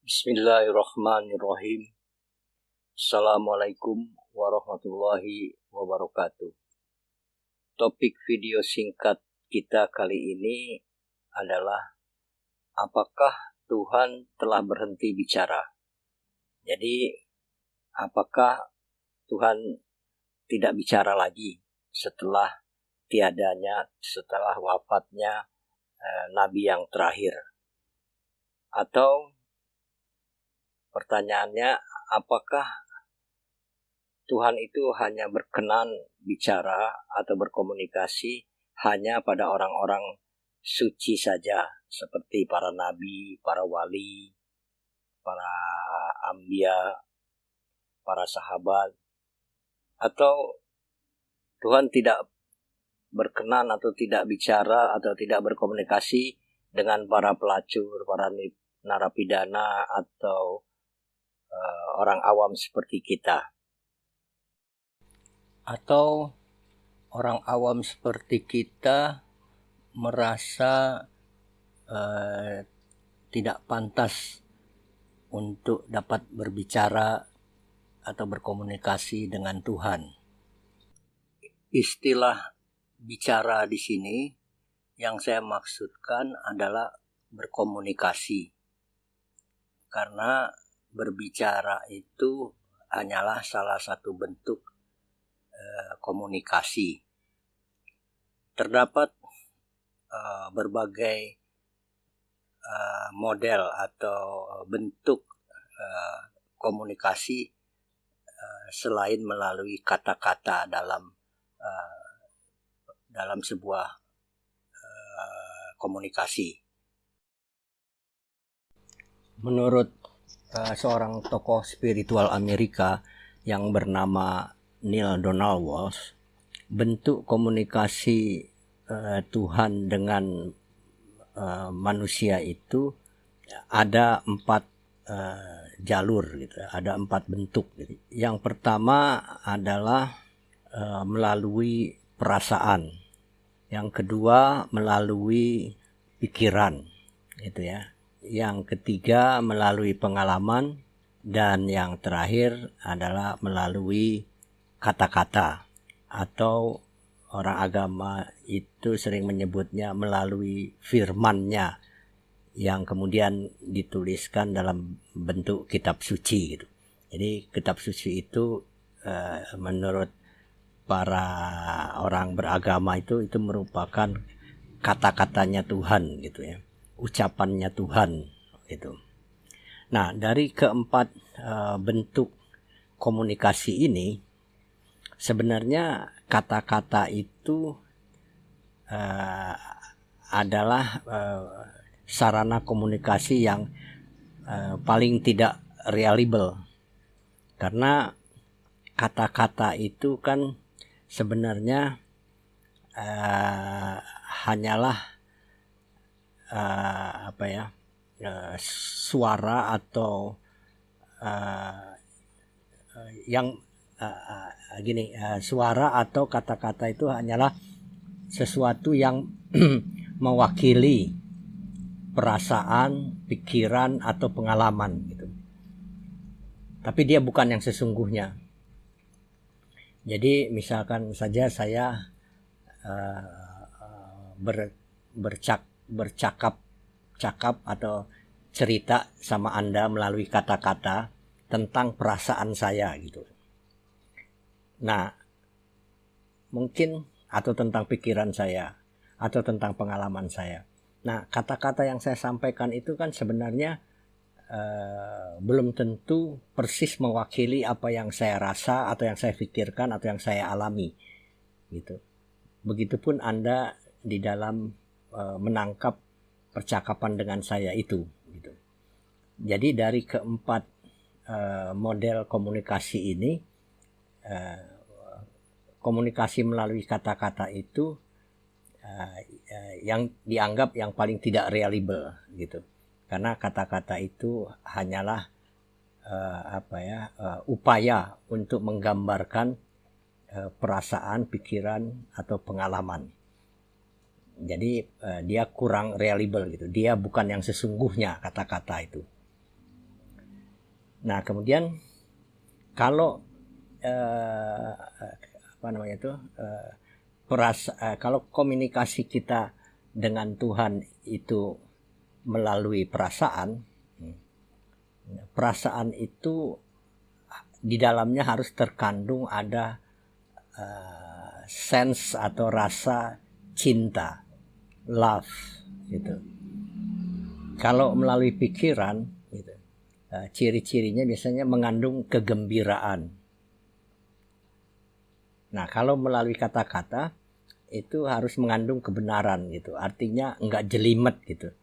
Bismillahirrahmanirrahim. Assalamualaikum warahmatullahi wabarakatuh. Topik video singkat kita kali ini adalah apakah Tuhan telah berhenti bicara? Jadi, apakah Tuhan tidak bicara lagi setelah wafatnya Nabi yang terakhir? Atau pertanyaannya, apakah Tuhan itu hanya berkenan bicara atau berkomunikasi hanya pada orang-orang suci saja, seperti para nabi, para wali, para anbiya, para sahabat? Atau Tuhan tidak berkenan atau tidak bicara atau tidak berkomunikasi dengan para pelacur, para narapidana atau orang awam seperti kita? Atau orang awam seperti kita merasa tidak pantas untuk dapat berbicara atau berkomunikasi dengan Tuhan. Istilah bicara di sini yang saya maksudkan adalah berkomunikasi. Karena berbicara itu hanyalah salah satu bentuk komunikasi. Terdapat berbagai model atau bentuk komunikasi selain melalui kata-kata dalam sebuah komunikasi. Menurut seorang tokoh spiritual Amerika yang bernama Neale Donald Walsch, bentuk komunikasi Tuhan dengan manusia itu ada 4 jalur gitu, ada 4 bentuk gitu. Yang pertama adalah melalui perasaan, yang kedua melalui pikiran gitu ya, yang ketiga melalui pengalaman, dan yang terakhir adalah melalui kata-kata, atau orang agama itu sering menyebutnya melalui firman-Nya yang kemudian dituliskan dalam bentuk kitab suci gitu. Jadi kitab suci itu menurut para orang beragama itu merupakan kata-katanya Tuhan gitu ya, ucapannya Tuhan gitu. Nah, dari keempat bentuk komunikasi ini, sebenarnya kata-kata itu adalah sarana komunikasi yang paling tidak reliable, karena kata-kata itu kan sebenarnya hanyalah suara atau suara atau kata-kata itu hanyalah sesuatu yang mewakili perasaan, pikiran atau pengalaman gitu. Tapi dia bukan yang sesungguhnya. Jadi misalkan saja saya bercakap atau cerita sama Anda melalui kata-kata tentang perasaan saya gitu. Nah, mungkin atau tentang pikiran saya atau tentang pengalaman saya. Nah, kata-kata yang saya sampaikan itu kan sebenarnya belum tentu persis mewakili apa yang saya rasa atau yang saya pikirkan atau yang saya alami gitu. Begitupun Anda di dalam menangkap percakapan dengan saya itu gitu. Jadi dari keempat model komunikasi ini, komunikasi melalui kata-kata itu yang dianggap yang paling tidak reliable gitu. Karena kata-kata itu hanyalah upaya untuk menggambarkan perasaan, pikiran atau pengalaman. Jadi dia kurang reliable gitu. Dia bukan yang sesungguhnya kata-kata itu. Nah, kemudian kalau kalau komunikasi kita dengan Tuhan itu melalui perasaan, perasaan itu di dalamnya harus terkandung ada sense atau rasa cinta, love gitu. Kalau melalui pikiran gitu, ciri-cirinya biasanya mengandung kegembiraan. Nah, kalau melalui kata-kata itu harus mengandung kebenaran gitu. Artinya enggak jelimet gitu.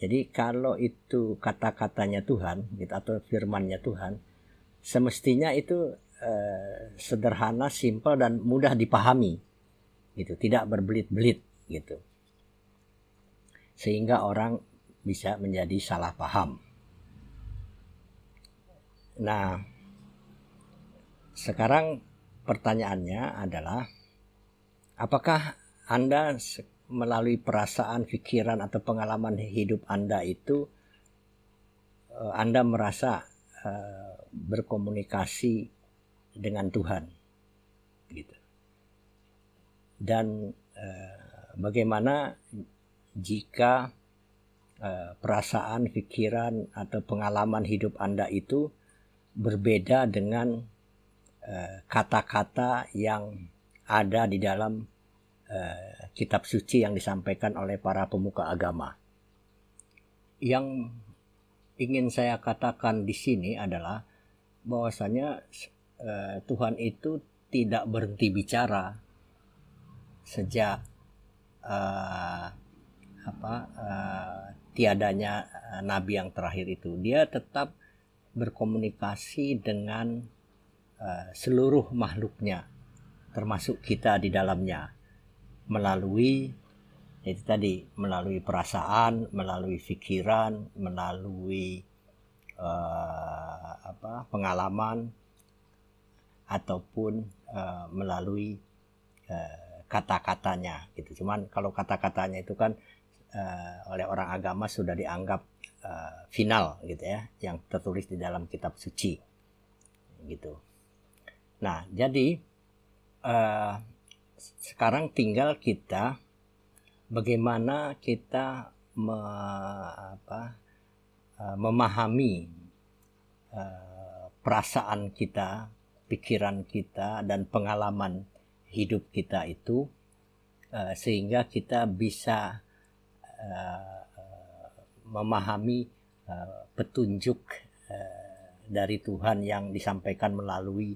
Jadi kalau itu kata-katanya Tuhan gitu, atau firman-Nya Tuhan, semestinya itu sederhana, simpel dan mudah dipahami gitu, tidak berbelit-belit gitu. Sehingga orang bisa menjadi salah paham. Nah, sekarang pertanyaannya adalah, apakah Anda melalui perasaan, pikiran, atau pengalaman hidup Anda itu Anda merasa berkomunikasi dengan Tuhan gitu. Dan bagaimana jika perasaan, pikiran, atau pengalaman hidup Anda itu berbeda dengan kata-kata yang ada di dalam kitab suci yang disampaikan oleh para pemuka agama. Yang ingin saya katakan di sini adalah bahwasanya Tuhan itu tidak berhenti bicara sejak tiadanya nabi yang terakhir itu. Dia tetap berkomunikasi dengan seluruh makhluknya, termasuk kita di dalamnya, melalui itu tadi, melalui perasaan, melalui pikiran, melalui pengalaman, ataupun melalui kata-katanya gitu. Cuman kalau kata-katanya itu kan oleh orang agama sudah dianggap final gitu ya, yang tertulis di dalam kitab suci gitu. Nah, jadi sekarang tinggal kita bagaimana kita memahami perasaan kita, pikiran kita, dan pengalaman hidup kita itu sehingga kita bisa memahami petunjuk dari Tuhan yang disampaikan melalui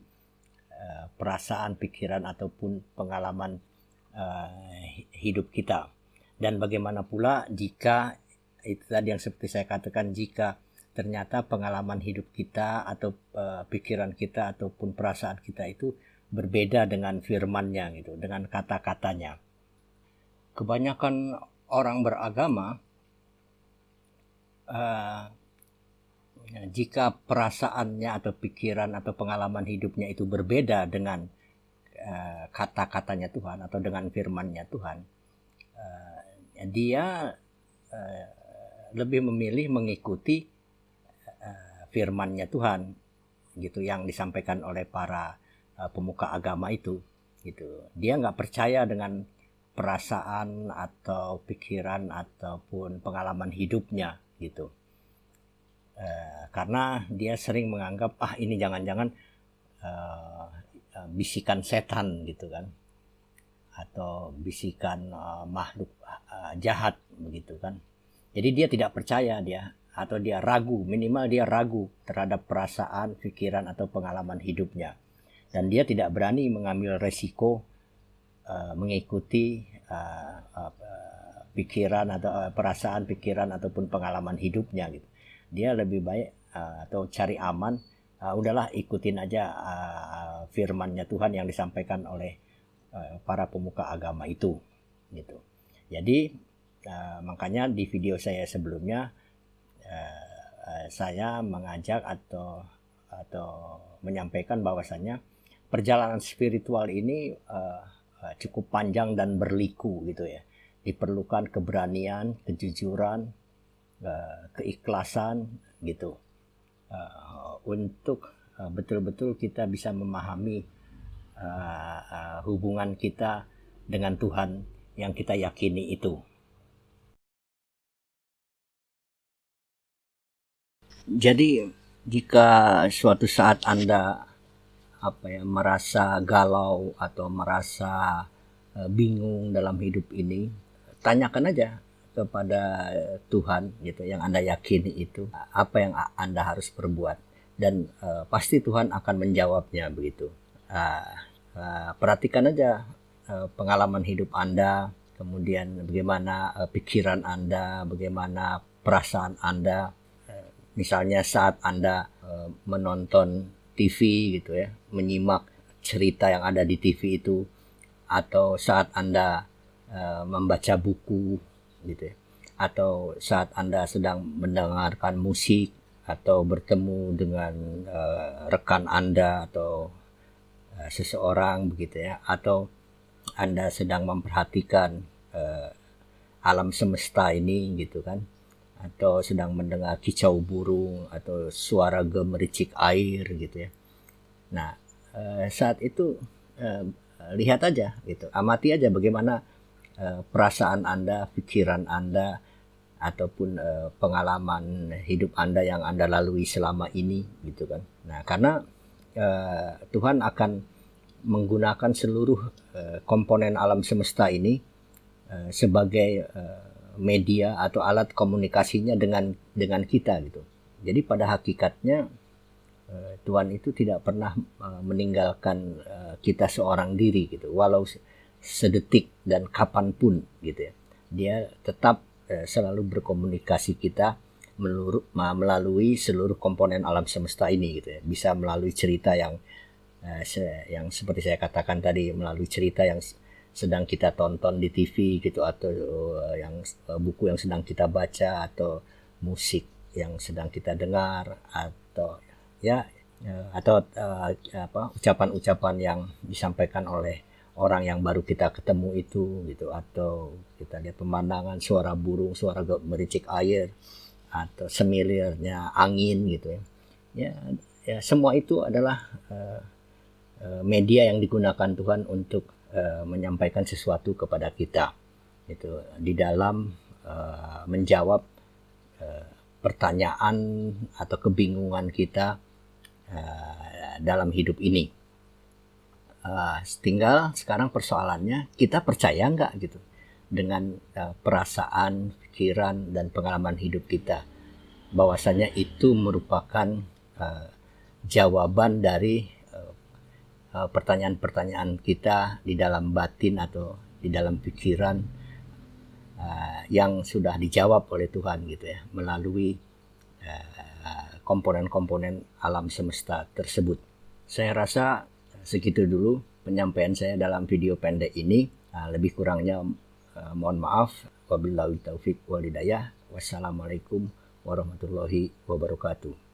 perasaan, pikiran, ataupun pengalaman hidup kita. Dan bagaimana pula jika itu tadi yang seperti saya katakan, jika ternyata pengalaman hidup kita atau pikiran kita ataupun perasaan kita itu berbeda dengan firman-Nya gitu, dengan kata-katanya. Kebanyakan orang beragama jika perasaannya atau pikiran atau pengalaman hidupnya itu berbeda dengan kata-katanya Tuhan atau dengan firman-Nya Tuhan, dia lebih memilih mengikuti firman-Nya Tuhan gitu, yang disampaikan oleh para pemuka agama itu gitu. Dia nggak percaya dengan perasaan atau pikiran ataupun pengalaman hidupnya gitu, karena dia sering menganggap ini jangan-jangan bisikan setan gitu kan, atau bisikan makhluk jahat begitu kan. Jadi dia tidak percaya, atau dia ragu, minimal dia ragu terhadap perasaan, pikiran, atau pengalaman hidupnya, dan dia tidak berani mengambil resiko mengikuti pikiran atau perasaan, pikiran, ataupun pengalaman hidupnya gitu. Dia lebih baik atau cari aman, udahlah ikutin aja firman-Nya Tuhan yang disampaikan oleh para pemuka agama itu gitu. Jadi makanya di video saya sebelumnya saya mengajak atau menyampaikan bahwasannya perjalanan spiritual ini cukup panjang dan berliku gitu ya. Diperlukan keberanian, kejujuran, keikhlasan gitu, untuk betul-betul kita bisa memahami hubungan kita dengan Tuhan yang kita yakini itu. Jadi jika suatu saat Anda merasa galau atau merasa bingung dalam hidup ini, tanyakan aja kepada Tuhan gitu yang Anda yakini itu, apa yang Anda harus perbuat, dan pasti Tuhan akan menjawabnya begitu. Perhatikan aja pengalaman hidup Anda, kemudian bagaimana pikiran Anda, bagaimana perasaan Anda. Misalnya saat Anda menonton TV gitu ya, menyimak cerita yang ada di TV itu, atau saat Anda membaca buku gitu ya, atau saat Anda sedang mendengarkan musik atau bertemu dengan rekan Anda atau seseorang begitu ya, atau Anda sedang memperhatikan alam semesta ini gitu kan, atau sedang mendengar kicau burung atau suara gemericik air gitu ya. Nah, saat itu lihat aja gitu, amati aja bagaimana perasaan Anda, pikiran Anda, ataupun pengalaman hidup Anda yang Anda lalui selama ini gitu kan. Nah, karena Tuhan akan menggunakan seluruh komponen alam semesta ini sebagai media atau alat komunikasinya dengan kita gitu. Jadi pada hakikatnya Tuhan itu tidak pernah meninggalkan kita seorang diri gitu, walau sedetik dan kapanpun gitu ya. Dia tetap selalu berkomunikasi kita melalui seluruh komponen alam semesta ini gitu ya. Bisa melalui cerita yang seperti saya katakan tadi, melalui cerita yang sedang kita tonton di TV gitu, atau yang buku yang sedang kita baca, atau musik yang sedang kita dengar, atau ucapan-ucapan yang disampaikan oleh orang yang baru kita ketemu itu gitu, atau kita lihat pemandangan, suara burung, suara mericik air, atau semilirnya angin gitu ya. Ya, semua itu adalah media yang digunakan Tuhan untuk menyampaikan sesuatu kepada kita itu di dalam menjawab pertanyaan atau kebingungan kita dalam hidup ini. Tinggal sekarang persoalannya, kita percaya nggak gitu dengan perasaan, pikiran, dan pengalaman hidup kita, bahwasanya itu merupakan jawaban dari pertanyaan-pertanyaan kita di dalam batin atau di dalam pikiran yang sudah dijawab oleh Tuhan gitu ya, melalui komponen-komponen alam semesta tersebut. Saya rasa segitu dulu penyampaian saya dalam video pendek ini. Lebih kurangnya mohon maaf. Wabillahi taufiq wal hidayah. Wassalamualaikum warahmatullahi wabarakatuh.